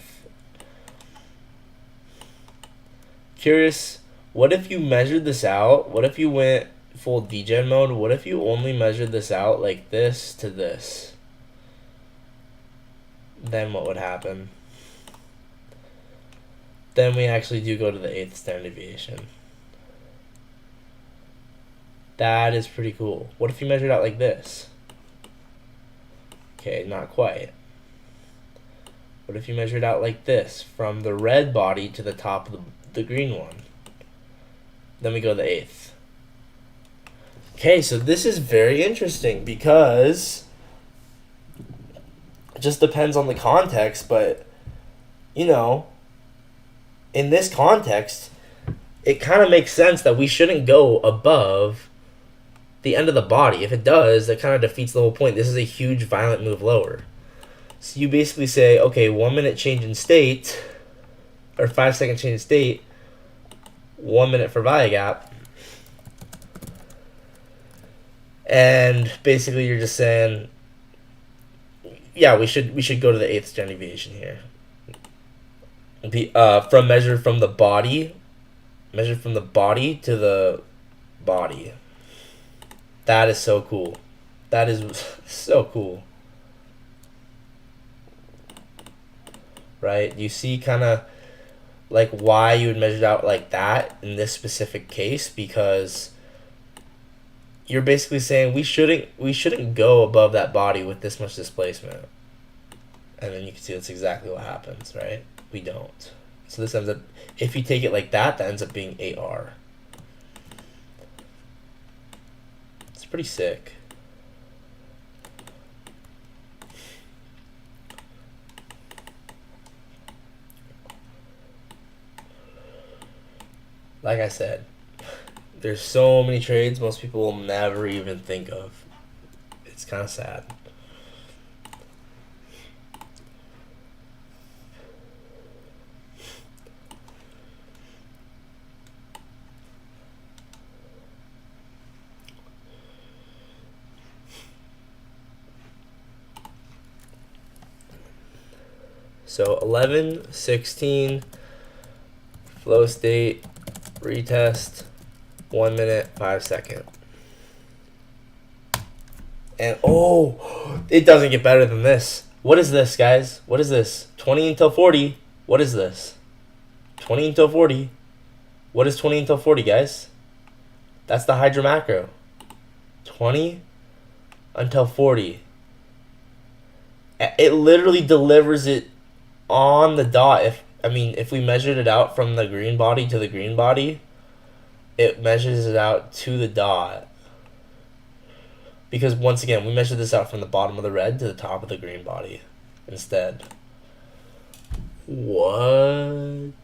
Speaker 1: Curious, what if you measured this out? What if you went full degen mode? What if you only measured this out like this to this? Then what would happen? Then we actually do go to the 8th standard deviation. That is pretty cool. What if you measured out like this? Okay, not quite. What if you measure it out like this, from the red body to the top of the green one? Then we go to the 8th. Okay, so this is very interesting because it just depends on the context, but, you know, in this context, it kind of makes sense that we shouldn't go above the end of the body. If it does, that kind of defeats the whole point. This is a huge violent move lower. So you basically say, okay, 1 minute change in state, or 5-second change in state, 1 minute for value gap, and basically you're just saying, yeah, we should go to the 8th standard deviation here. Measure from the body to the body. That is so cool. That is so cool. Right? You see kind of like why you would measure it out like that in this specific case, because you're basically saying we shouldn't go above that body with this much displacement. And then you can see that's exactly what happens, right? We don't. So this ends up, if you take it like that, that ends up being 8R. It's pretty sick. Like I said, there's so many trades most people will never even think of. It's kind of sad. So 11, 16, flow state, retest, 1 minute, 5-second. And oh, it doesn't get better than this. What is this, guys? What is this? 20 until 40. What is this? 20 until 40. What is 20 until 40, guys? That's the Hydra macro. 20 until 40. It literally delivers it on the dot. If we measured it out from the green body to the green body, it measures it out to the dot. Because once again, we measured this out from the bottom of the red to the top of the green body instead. What?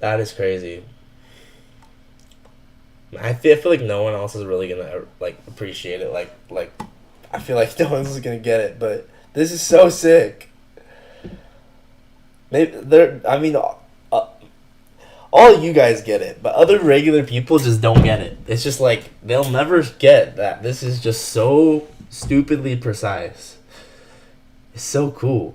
Speaker 1: That is crazy. I feel like no one else is really gonna like appreciate it. Like I feel like no one's gonna get it, but this is so sick. Maybe there. I mean, all you guys get it, but other regular people just don't get it. It's just like they'll never get that. This is just so stupidly precise. It's so cool.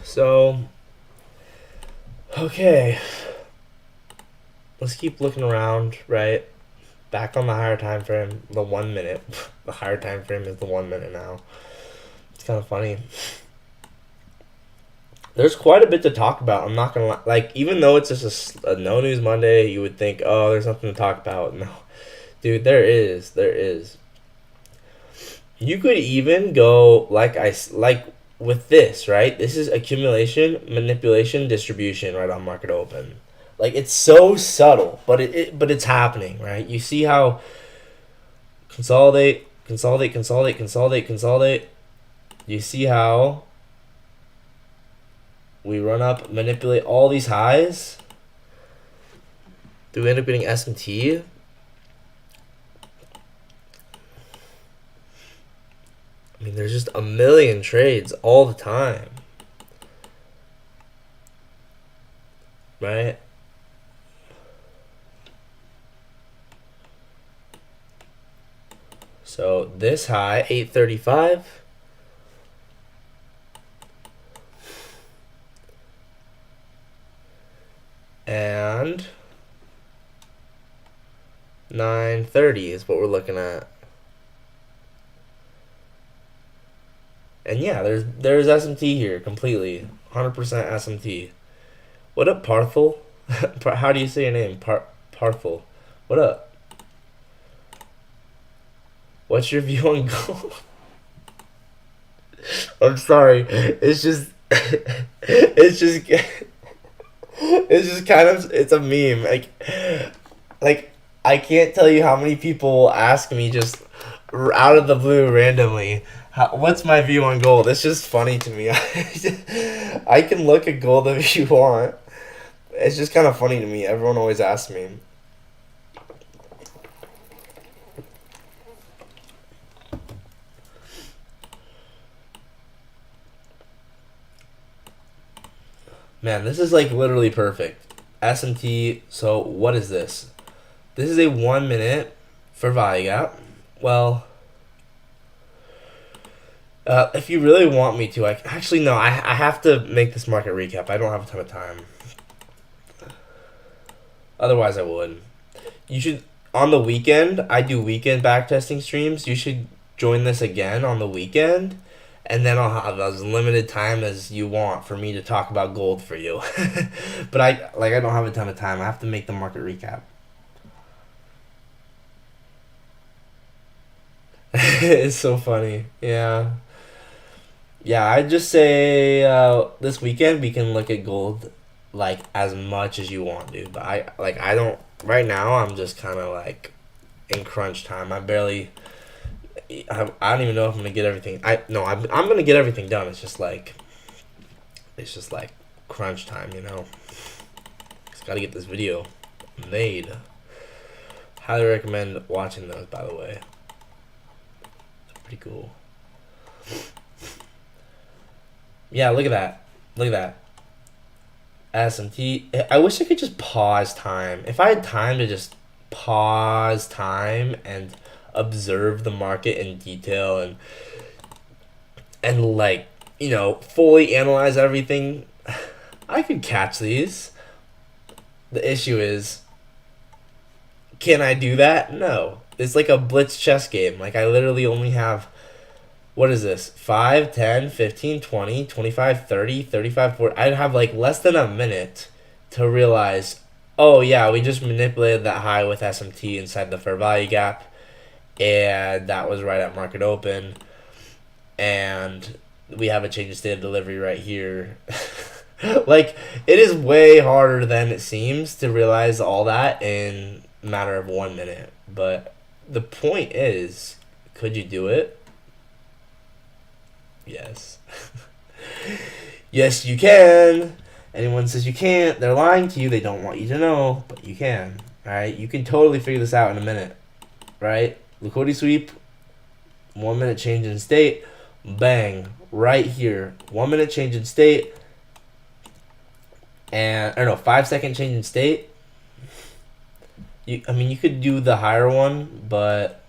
Speaker 1: So, okay, let's keep looking around. Right, back on the higher time frame, the 1 minute. The higher time frame is the 1 minute now. It's kind of funny. There's quite a bit to talk about. I'm not gonna lie. Like, even though it's just a no news Monday, you would think, oh, there's nothing to talk about. No, dude, there is. There is. You could even go like with this, right? This is accumulation, manipulation, distribution right on market open. Like, it's so subtle, but it's happening, right? You see how consolidate, consolidate, consolidate, consolidate, consolidate. You see how we run up, manipulate all these highs. Do we end up getting S&T? I mean, there's just a million trades all the time. Right? So this high, 835. And 930 is what we're looking at. And yeah, there's SMT here completely. 100% SMT. What up, Parthel? How do you say your name? Parthel. What up? What's your view on gold? I'm sorry. It's just it's just it's just kind of, it's a meme. Like I can't tell you how many people ask me just out of the blue randomly, what's my view on gold? It's just funny to me. I can look at gold if you want. It's just kind of funny to me. Everyone always asks me. Man, this is like literally perfect. S&T, so what is this? This is a 1 minute for value gap. Well, if you really want me to, actually no, I have to make this market recap. I don't have a ton of time. Otherwise, I would. You should, on the weekend, I do weekend backtesting streams. You should join this again on the weekend, and then I'll have as limited time as you want for me to talk about gold for you. But I don't have a ton of time. I have to make the market recap. It's so funny. Yeah. Yeah, I'd just say this weekend we can look at gold like as much as you want, dude. But I don't right now. I'm just kind of like in crunch time. I don't even know if I'm gonna get everything. I'm gonna get everything done. It's just like crunch time, you know. Just gotta get this video made. Highly recommend watching those, by the way. It's pretty cool. Yeah, look at that. Look at that. SMT. I wish I could just pause time. If I had time to just pause time and observe the market in detail and like, you know, fully analyze everything, I could catch these. The issue is, can I do that? No. It's like a blitz chess game. Like, I literally only have, what is this? 5, 10, 15, 20, 25, 30, 35, 40. I'd have like less than a minute to realize Oh yeah, we just manipulated that high with SMT inside the fair value gap, and that was right at market open, and we have a change in state of delivery right here. Like, it is way harder than it seems to realize all that in a matter of 1 minute. But the point is, could you do it? Yes. Yes, you can. Anyone says you can't, they're lying to you. They don't want you to know, but you can. Alright? You can totally figure this out in a minute. Right? Liquidity sweep, 1 minute change in state, bang, right here. 1 minute change in state, and, I don't know, 5 second change in state. You could do the higher one, but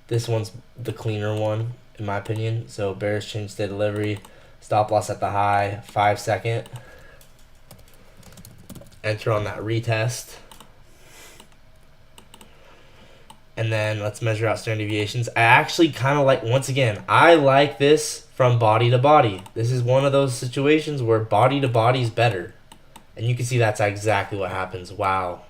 Speaker 1: this one's the cleaner one, in my opinion. So, bearish change state delivery, stop loss at the high, 5 second. Enter on that retest. And then let's measure out standard deviations. I actually kind of like, once again, I like this from body to body. This is one of those situations where body to body is better. And you can see that's exactly what happens. Wow.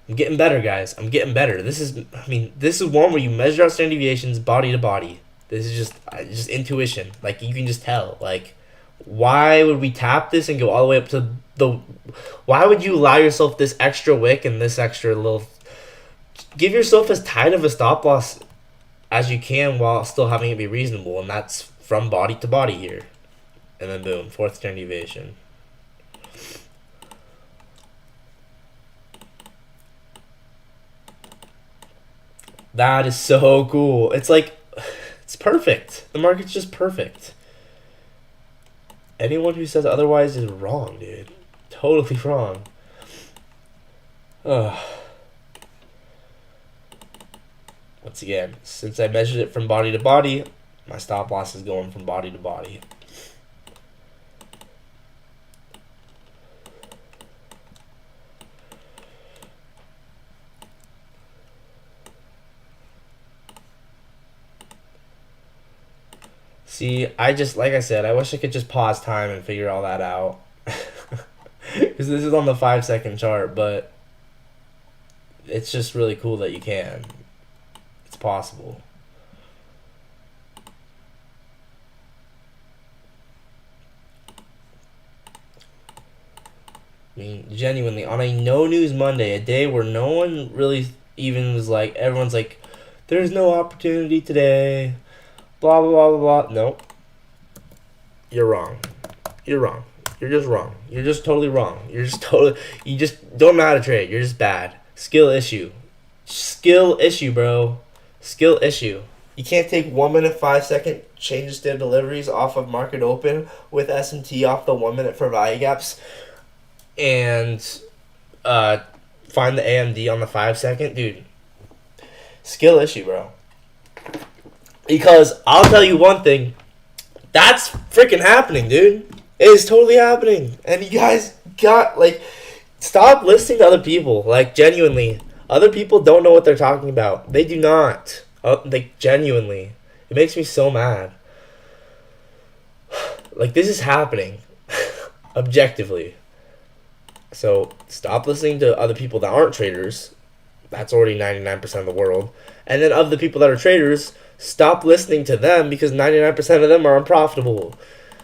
Speaker 1: I'm getting better, guys. I'm getting better. This is one where you measure out standard deviations body to body. This is just intuition. Like, you can just tell. Like, why would we tap this and go all the way up to the... Why would you allow yourself this extra wick and this extra little... Give yourself as tight of a stop loss as you can while still having it be reasonable, and that's from body to body here. And then boom, fourth standard deviation. That is so cool. It's like, it's perfect. The market's just perfect. Anyone who says otherwise is wrong, dude. Totally wrong. Ugh. Once again, since I measured it from body to body, my stop loss is going from body to body. See, like I said, I wish I could just pause time and figure all that out. Because this is on the 5 second chart, but it's just really cool that you can. It's possible. I mean, genuinely, on a no news Monday, a day where no one really even was like, everyone's like, there's no opportunity today, blah, blah, blah, blah, blah. Nope. You're wrong. You're wrong. You're just wrong. You're just totally wrong. You just don't know how to trade. You're just bad. Skill issue. Skill issue, bro. Skill issue. You can't take 1 minute, 5 second changes to deliveries off of market open with S&T off the 1 minute for value gaps and find the AMD on the 5 second. Dude, skill issue, bro. Because I'll tell you one thing, that's freaking happening, dude. It is totally happening. And you guys stop listening to other people. Like, genuinely, other people don't know what they're talking about. They do not. Genuinely. It makes me so mad. Like, this is happening. Objectively. So, stop listening to other people that aren't traders. That's already 99% of the world. And then of the people that are traders, stop listening to them because 99% of them are unprofitable.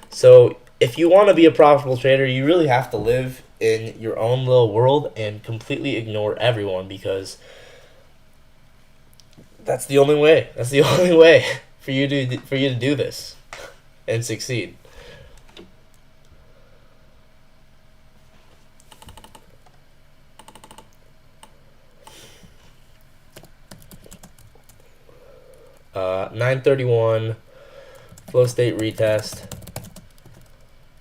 Speaker 1: So, if you want to be a profitable trader, you really have to live in your own little world and completely ignore everyone, because that's the only way. That's the only way for you to do this and succeed. Uh, 931 flow state retest,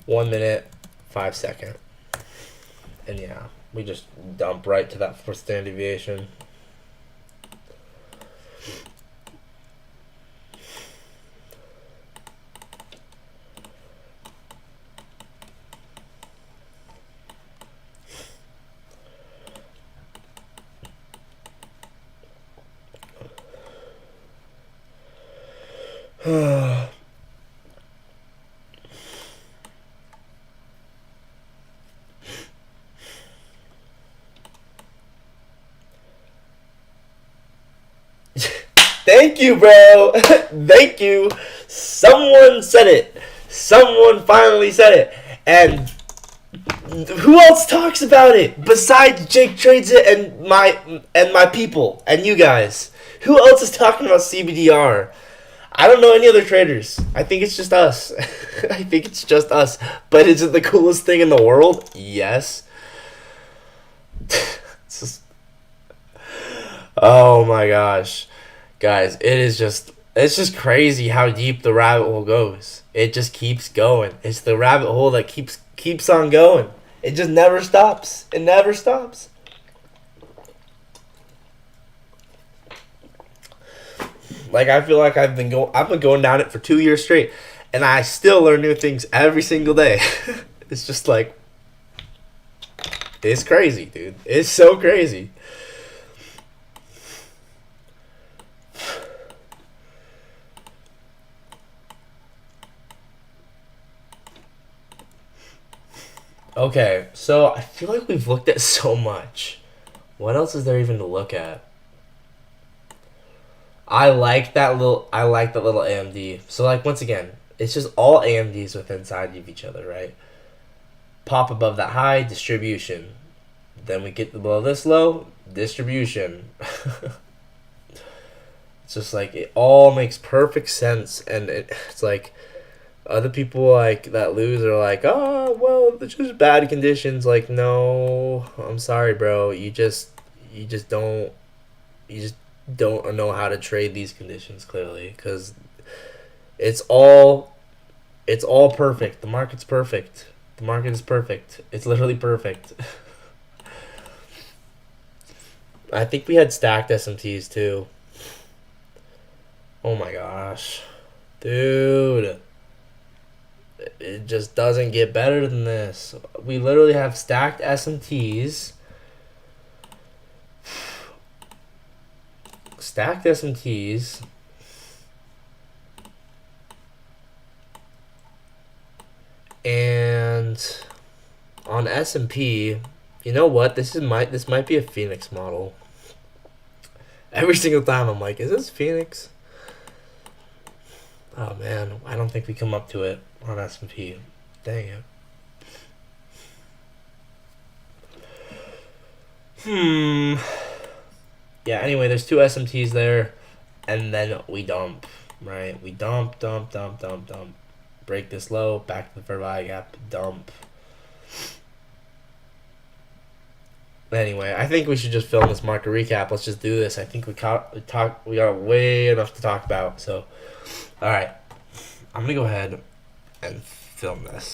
Speaker 1: 1 minute, 5 second, and yeah, we just dump right to that first standard deviation. Thank you, bro. Thank you. Someone said it. Someone finally said it. And who else talks about it besides Jake Trades It and my people and you guys? Who else is talking about CBDR? I don't know any other traders. I think it's just us. I think it's just us. But is it the coolest thing in the world? Yes. It's just, oh my gosh. Guys, it's just crazy how deep the rabbit hole goes. It just keeps going. It's the rabbit hole that keeps on going. It just never stops. It never stops. Like, I feel like I've been going down it for 2 years straight, and I still learn new things every single day. It's just like, it's crazy, dude. It's so crazy. Okay, so I feel like we've looked at so much. What else is there even to look at? I like that little AMD. So, like, once again, it's just all AMDs with inside of each other, right? Pop above that high, distribution. Then we get below this low, distribution. It's just like, it all makes perfect sense, and it's like, other people like that lose are like, oh, well, it's just bad conditions. Like, no, I'm sorry, bro. You just don't know how to trade these conditions clearly, because it's all perfect. The market's perfect. The market is perfect. It's literally perfect. I think we had stacked SMTs too. Oh my gosh, dude. It just doesn't get better than this. We literally have stacked SMTs. Stacked SMTs. And on S&P, you know what? This might be a Phoenix model. Every single time I'm like, is this Phoenix? Oh man, I don't think we come up to it on S&P. Dang it. Yeah, anyway, there's two SMTs there, and then we dump, right? We dump. Break this low, back to the fair value gap, dump. Anyway, I think we should just film this market recap. Let's just do this. I think we got way enough to talk about. So, all right, I'm gonna go ahead and film this.